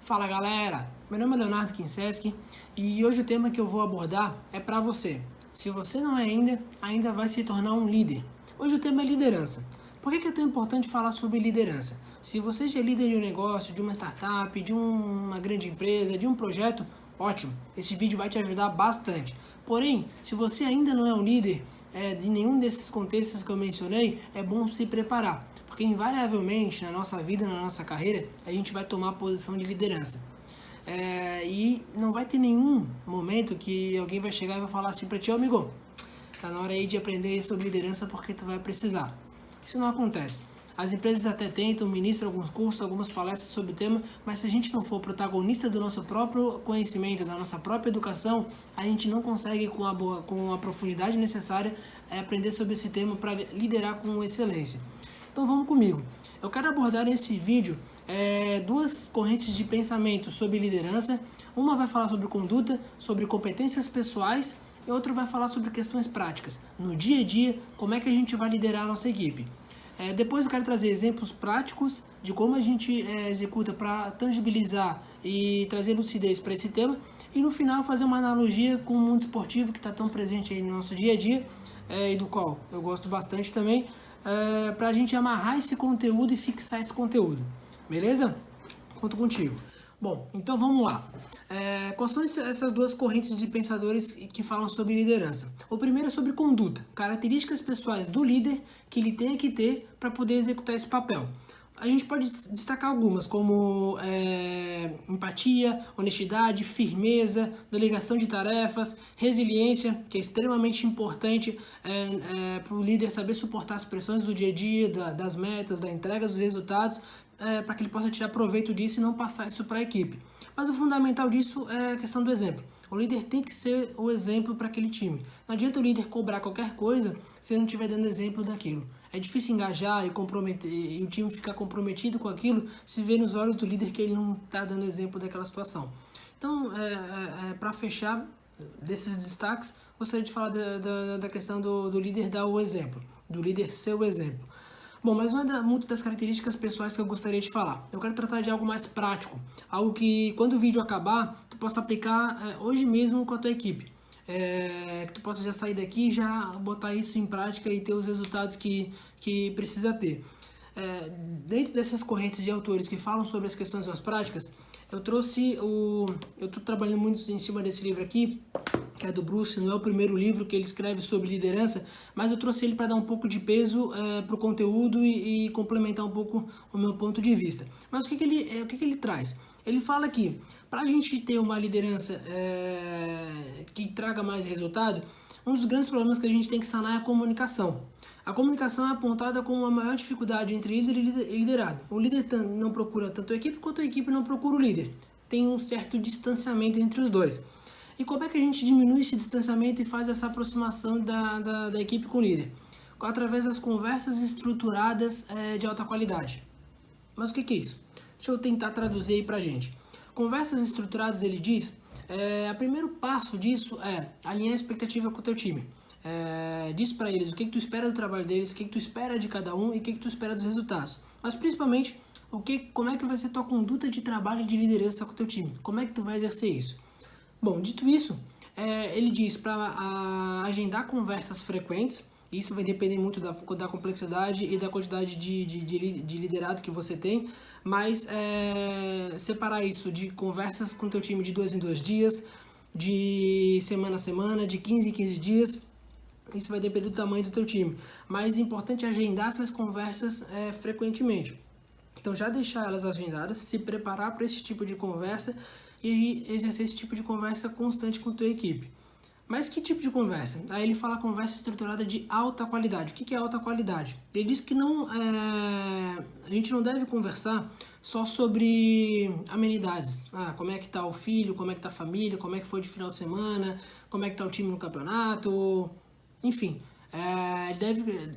Fala galera, meu nome é Leonardo Kinseski e hoje o tema que eu vou abordar é para você. Se você não é ainda vai se tornar um líder. Hoje o tema é liderança. Por que é tão importante falar sobre liderança? Se você já é líder de um negócio, de uma startup, de uma grande empresa, de um projeto, ótimo, esse vídeo vai te ajudar bastante. Porém, se você ainda não é um líder de nenhum desses contextos que eu mencionei, é bom se preparar. Porque invariavelmente na nossa vida, na nossa carreira, a gente vai tomar posição de liderança. E não vai ter nenhum momento que alguém vai chegar e vai falar assim pra ti, amigo, tá na hora aí de aprender sobre liderança porque tu vai precisar. Isso não acontece. As empresas até tentam, ministram alguns cursos, algumas palestras sobre o tema, mas se a gente não for protagonista do nosso próprio conhecimento, da nossa própria educação, a gente não consegue com a profundidade necessária aprender sobre esse tema para liderar com excelência. Então vamos comigo. Eu quero abordar nesse vídeo duas correntes de pensamento sobre liderança. Uma vai falar sobre conduta, sobre competências pessoais e outra vai falar sobre questões práticas. No dia a dia, como é que a gente vai liderar a nossa equipe. Depois eu quero trazer exemplos práticos de como a gente executa para tangibilizar e trazer lucidez para esse tema. E no final fazer uma analogia com o mundo esportivo que está tão presente aí no nosso dia a dia e do qual eu gosto bastante também. Para a gente amarrar esse conteúdo e fixar esse conteúdo, beleza? Conto contigo. Bom, então vamos lá. Quais são essas duas correntes de pensadores que falam sobre liderança? O primeiro é sobre conduta, características pessoais do líder que ele tem que ter para poder executar esse papel. A gente pode destacar algumas, como empatia, honestidade, firmeza, delegação de tarefas, resiliência, que é extremamente importante para o líder saber suportar as pressões do dia a dia, das metas, da entrega dos resultados, para que ele possa tirar proveito disso e não passar isso para a equipe. Mas o fundamental disso é a questão do exemplo. O líder tem que ser o exemplo para aquele time. Não adianta o líder cobrar qualquer coisa se ele não estiver dando exemplo daquilo. É difícil engajar e comprometer e o time ficar comprometido com aquilo se vê nos olhos do líder que ele não está dando exemplo daquela situação. Então, para fechar desses destaques, gostaria de falar da questão do líder dar o exemplo, do líder ser o exemplo. Bom, mas não é muito das características pessoais que eu gostaria de falar. Eu quero tratar de algo mais prático, algo que quando o vídeo acabar, tu possa aplicar hoje mesmo com a tua equipe. Que tu possa já sair daqui e já botar isso em prática e ter os resultados que precisa ter. Dentro dessas correntes de autores que falam sobre as questões mais práticas, eu estou trabalhando muito em cima desse livro aqui, que é do Bruce, não é o primeiro livro que ele escreve sobre liderança, mas eu trouxe ele para dar um pouco de peso para o conteúdo e complementar um pouco o meu ponto de vista. Mas o que ele traz? Ele fala que para a gente ter uma liderança que traga mais resultado, um dos grandes problemas que a gente tem que sanar é a comunicação. A comunicação é apontada como a maior dificuldade entre líder e liderado. O líder não procura tanto a equipe quanto a equipe não procura o líder. Tem um certo distanciamento entre os dois. E como é que a gente diminui esse distanciamento e faz essa aproximação da equipe com o líder? Através das conversas estruturadas de alta qualidade. Mas o que é isso? Deixa eu tentar traduzir aí pra gente. Conversas estruturadas, ele diz, o primeiro passo disso é alinhar a expectativa com o teu time. Diz para eles o que tu espera do trabalho deles, o que tu espera de cada um e o que tu espera dos resultados. Mas principalmente, como é que vai ser tua conduta de trabalho e de liderança com o teu time? Como é que tu vai exercer isso? Bom, dito isso, ele diz para agendar conversas frequentes. Isso vai depender muito da complexidade e da quantidade de liderado que você tem, mas separar isso de conversas com o teu time de 2 em 2 dias, de semana a semana, de 15 em 15 dias, isso vai depender do tamanho do teu time. Mas é importante agendar essas conversas frequentemente. Então já deixar elas agendadas, se preparar para esse tipo de conversa e exercer esse tipo de conversa constante com a tua equipe. Mas que tipo de conversa? Aí ele fala conversa estruturada de alta qualidade. O que é alta qualidade? Ele diz que a gente não deve conversar só sobre amenidades. Como é que tá o filho, como é que tá a família, como é que foi de final de semana, como é que tá o time no campeonato, enfim.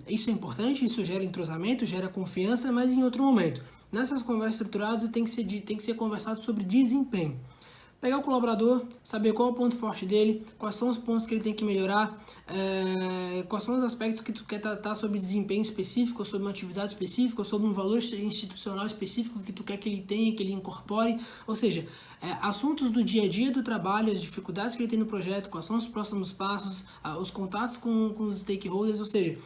Isso é importante, isso gera entrosamento, gera confiança, mas em outro momento. Nessas conversas estruturadas tem que ser conversado sobre desempenho. Pegar o colaborador, saber qual é o ponto forte dele, quais são os pontos que ele tem que melhorar, quais são os aspectos que tu quer tratar sobre desempenho específico, ou sobre uma atividade específica, ou sobre um valor institucional específico que tu quer que ele tenha, que ele incorpore. Ou seja, assuntos do dia a dia do trabalho, as dificuldades que ele tem no projeto, quais são os próximos passos, os contatos com os stakeholders, ou seja,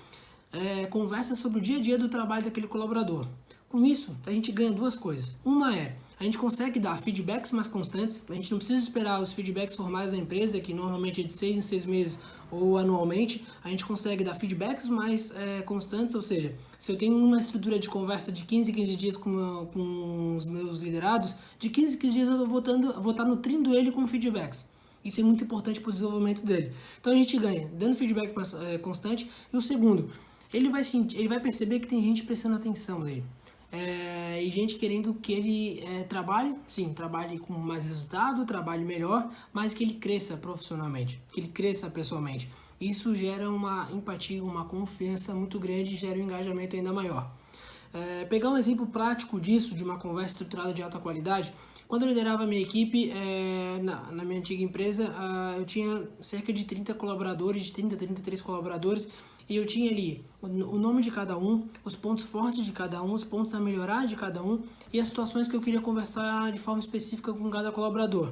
conversa sobre o dia a dia do trabalho daquele colaborador. Com isso, a gente ganha duas coisas. Uma é, a gente consegue dar feedbacks mais constantes, a gente não precisa esperar os feedbacks formais da empresa, que normalmente é de 6 em 6 meses ou anualmente, a gente consegue dar feedbacks mais constantes, ou seja, se eu tenho uma estrutura de conversa de 15 em 15 dias com os meus liderados, de 15 em 15 dias eu vou estar nutrindo ele com feedbacks. Isso é muito importante para o desenvolvimento dele. Então a gente ganha dando feedback mais constante. E o segundo, ele vai perceber que tem gente prestando atenção nele. E gente querendo que ele trabalhe com mais resultado, trabalhe melhor, mas que ele cresça profissionalmente, que ele cresça pessoalmente. Isso gera uma empatia, uma confiança muito grande e gera um engajamento ainda maior. Pegar um exemplo prático disso, de uma conversa estruturada de alta qualidade, quando eu liderava a minha equipe, na minha antiga empresa, eu tinha cerca de 30 colaboradores, de 33 colaboradores, e eu tinha ali o nome de cada um, os pontos fortes de cada um, os pontos a melhorar de cada um e as situações que eu queria conversar de forma específica com cada colaborador.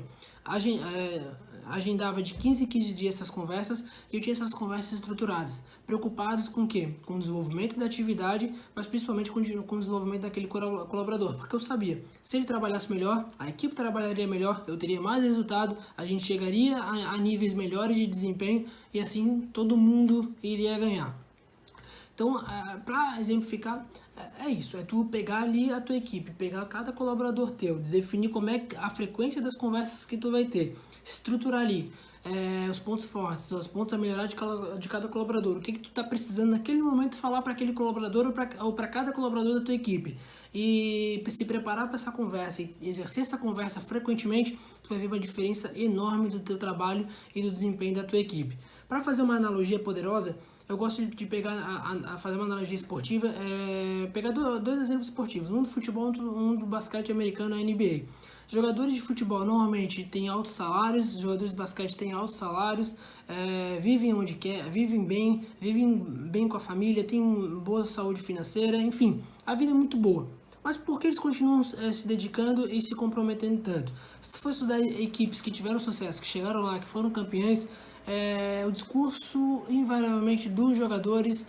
Agendava de 15 em 15 dias essas conversas e eu tinha essas conversas estruturadas, preocupados com o quê? Com o desenvolvimento da atividade, mas principalmente com o desenvolvimento daquele colaborador, porque eu sabia, se ele trabalhasse melhor, a equipe trabalharia melhor, eu teria mais resultado, a gente chegaria a níveis melhores de desempenho e assim todo mundo iria ganhar. Então, para exemplificar, é isso, é tu pegar ali a tua equipe, pegar cada colaborador teu, definir como é a frequência das conversas que tu vai ter, estruturar ali os pontos fortes, os pontos a melhorar de cada colaborador, o que tu tá precisando naquele momento falar para aquele colaborador ou para cada colaborador da tua equipe. E se preparar para essa conversa e exercer essa conversa frequentemente, tu vai ver uma diferença enorme do teu trabalho e do desempenho da tua equipe. Para fazer uma analogia poderosa, eu gosto de pegar, fazer uma analogia esportiva, pegar dois exemplos esportivos, um do futebol e um do basquete americano, a NBA. Jogadores de futebol normalmente têm altos salários, jogadores de basquete têm altos salários, vivem onde quer, vivem bem com a família, têm boa saúde financeira, enfim, a vida é muito boa. Mas por que eles continuam se dedicando e se comprometendo tanto? Se tu for estudar equipes que tiveram sucesso, que chegaram lá, que foram campeões, o discurso invariavelmente dos jogadores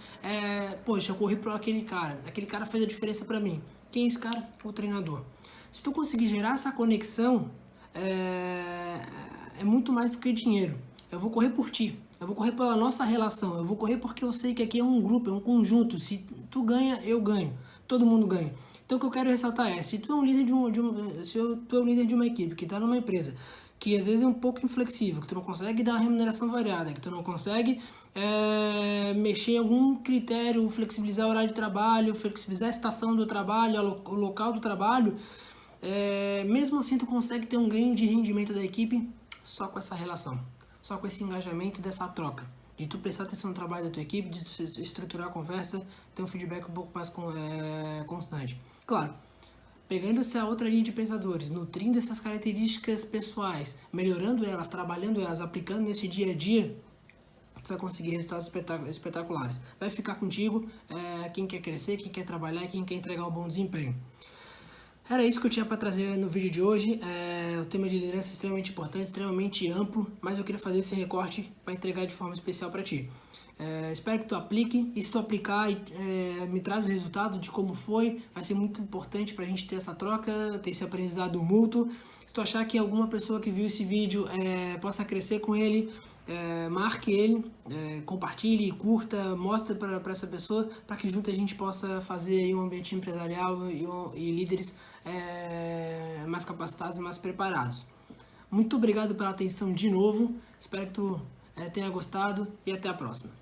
poxa, eu corri por aquele cara fez a diferença pra mim. Quem é esse cara? O treinador. Se tu conseguir gerar essa conexão, é muito mais que dinheiro. Eu vou correr por ti, eu vou correr pela nossa relação, eu vou correr porque eu sei que aqui é um grupo, é um conjunto. Se tu ganha, eu ganho, todo mundo ganha. Então o que eu quero ressaltar se tu é um líder tu é um líder de uma equipe que está numa empresa que às vezes é um pouco inflexível, que tu não consegue dar remuneração variada, que tu não consegue mexer em algum critério, flexibilizar o horário de trabalho, flexibilizar a estação do trabalho, o local do trabalho, mesmo assim tu consegue ter um ganho de rendimento da equipe só com essa relação, só com esse engajamento dessa troca, de tu prestar atenção no trabalho da tua equipe, de tu estruturar a conversa, ter um feedback um pouco mais constante. Claro, pegando essa outra linha de pensadores, nutrindo essas características pessoais, melhorando elas, trabalhando elas, aplicando nesse dia a dia, tu vai conseguir resultados espetaculares. Vai ficar contigo quem quer crescer, quem quer trabalhar, quem quer entregar um bom desempenho. Era isso que eu tinha para trazer no vídeo de hoje. O tema de liderança é extremamente importante, extremamente amplo, mas eu queria fazer esse recorte para entregar de forma especial para ti. Espero que tu aplique, e se tu aplicar, me traz o resultado de como foi, vai ser muito importante para a gente ter essa troca, ter esse aprendizado mútuo. Se tu achar que alguma pessoa que viu esse vídeo possa crescer com ele, marque ele, compartilhe, curta, mostre para essa pessoa, para que junto a gente possa fazer aí um ambiente empresarial e líderes mais capacitados e mais preparados. Muito obrigado pela atenção de novo, espero que tu tenha gostado e até a próxima.